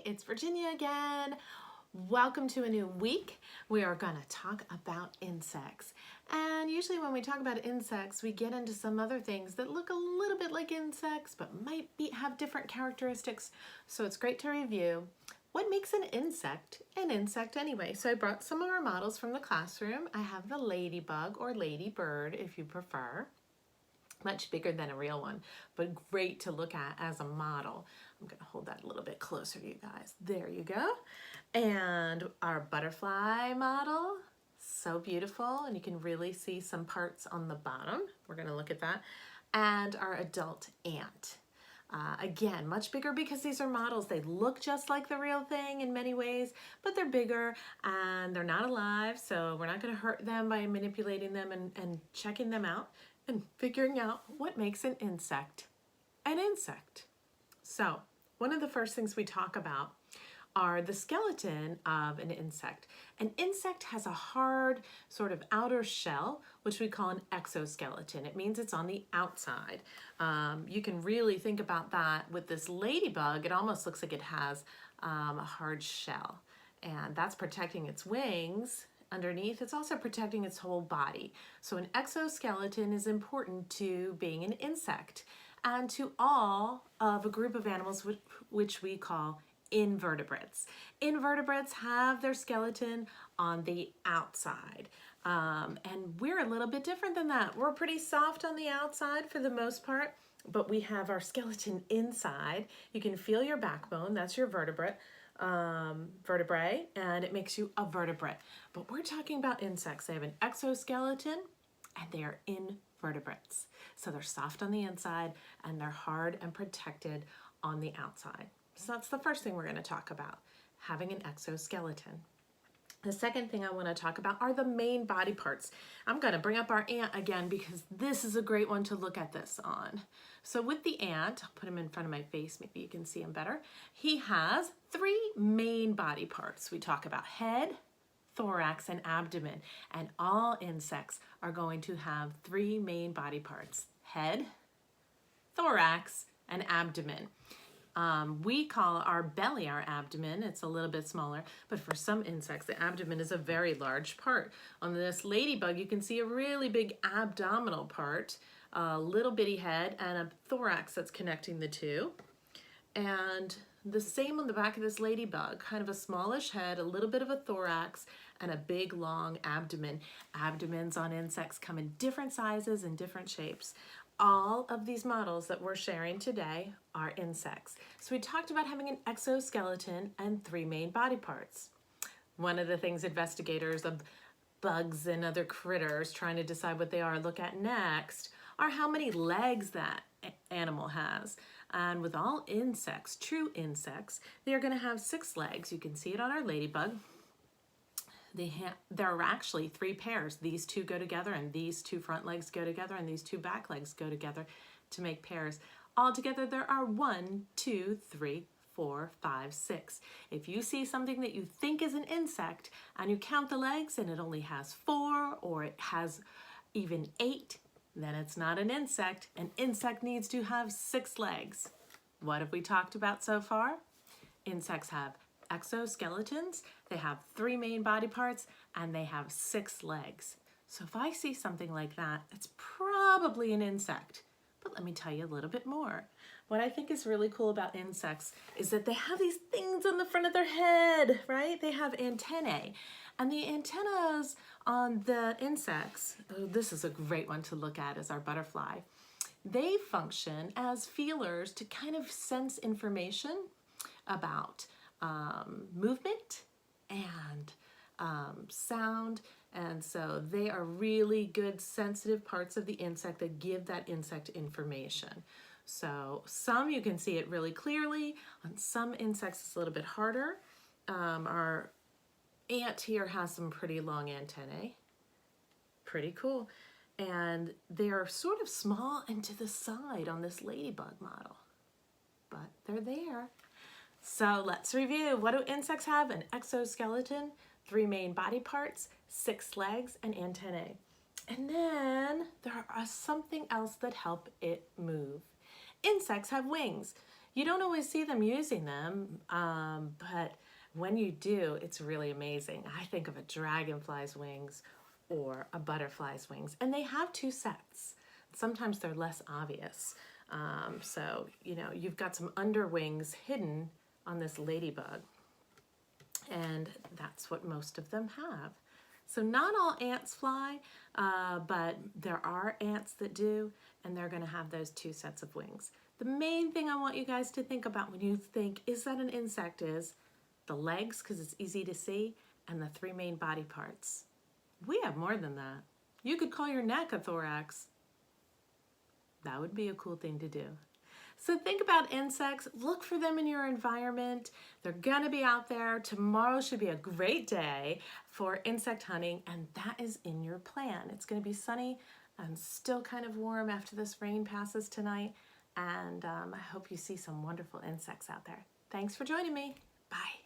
it's Virginia again. Welcome to a new week. We are going to talk about insects. And usually when we talk about insects, we get into some other things that look a little bit like insects, but might have different characteristics. So it's great to review what makes an insect anyway. So I brought some of our models from the classroom. I have the ladybug or ladybird if you prefer. Much bigger than a real one, but great to look at as a model. I'm going to hold that a little bit closer to you guys. There you go. And our butterfly model, so beautiful, and you can really see some parts on the bottom. We're going to look at that. And our adult ant. Again, much bigger because these are models. They look just like the real thing in many ways, but they're bigger and they're not alive, so we're not going to hurt them by manipulating them and checking them out and figuring out what makes an insect an insect. So one of the first things we talk about are the skeleton of an insect. An insect has a hard sort of outer shell, which we call an exoskeleton. It means it's on the outside. You can really think about that with this ladybug. It almost looks like it has a hard shell, and that's protecting its wings. Underneath, it's also protecting its whole body. So an exoskeleton is important to being an insect and to all of a group of animals which we call invertebrates. Invertebrates have their skeleton on the outside. And we're a little bit different than that. We're pretty soft on the outside for the most part, but we have our skeleton inside. You can feel your backbone, that's your vertebrae, and it makes you a vertebrate. But we're talking about insects. They have an exoskeleton and they are invertebrates. So they're soft on the inside and they're hard and protected on the outside. So that's the first thing we're going to talk about, having an exoskeleton. The second thing I want to talk about are the main body parts. I'm going to bring up our ant again because this is a great one to look at this on. So with the ant, I'll put him in front of my face, maybe you can see him better. He has three main body parts. We talk about head, thorax, and abdomen. And all insects are going to have three main body parts: head, thorax, and abdomen. We call our belly our abdomen. It's a little bit smaller, but for some insects, the abdomen is a very large part. On this ladybug, you can see a really big abdominal part, a little bitty head, and a thorax that's connecting the two. And the same on the back of this ladybug, kind of a smallish head, a little bit of a thorax, and a big long abdomen. Abdomens on insects come in different sizes and different shapes. All of these models that we're sharing today are insects. So we talked about having an exoskeleton and three main body parts. One of the things investigators of bugs and other critters trying to decide what they are look at next are how many legs that animal has. And with all insects, true insects, they are going to have 6 legs. You can see it on our ladybug. There are actually 3 pairs. These 2 go together, and these 2 front legs go together, and these 2 back legs go together to make pairs. Altogether, there are 1, 2, 3, 4, 5, 6. If you see something that you think is an insect and you count the legs and it only has 4 or it has even 8, then it's not an insect. An insect needs to have 6 legs. What have we talked about so far? Insects have exoskeletons, they have 3 main body parts, and they have 6 legs. So if I see something like that, it's probably an insect. But let me tell you a little bit more. What I think is really cool about insects is that they have these things on the front of their head, right? They have antennae. And the antennas on the insects, oh, this is a great one to look at, as our butterfly. They function as feelers to kind of sense information about movement and sound, and so they are really good sensitive parts of the insect that give that insect information. So some you can see it really clearly. On some insects it's a little bit harder. Our ant here has some pretty long antennae. Pretty cool. And they are sort of small and to the side on this ladybug model, but they're there. So let's review. What do insects have? An exoskeleton, 3 main body parts, 6 legs, and antennae. And then there are something else that help it move. Insects have wings. You don't always see them using them, but when you do, it's really amazing. I think of a dragonfly's wings or a butterfly's wings, and they have two sets. Sometimes they're less obvious. So, you've got some underwings hidden on this ladybug, and that's what most of them have. So not all ants fly, but there are ants that do, and they're gonna have those two sets of wings. The main thing I want you guys to think about when you think, is that an insect, is the legs, because it's easy to see, and the three main body parts. We have more than that. You could call your neck a thorax. That would be a cool thing to do. So think about insects, look for them in your environment. They're gonna be out there. Tomorrow should be a great day for insect hunting, and that is in your plan. It's gonna be sunny and still kind of warm after this rain passes tonight, and I hope you see some wonderful insects out there. Thanks for joining me. Bye.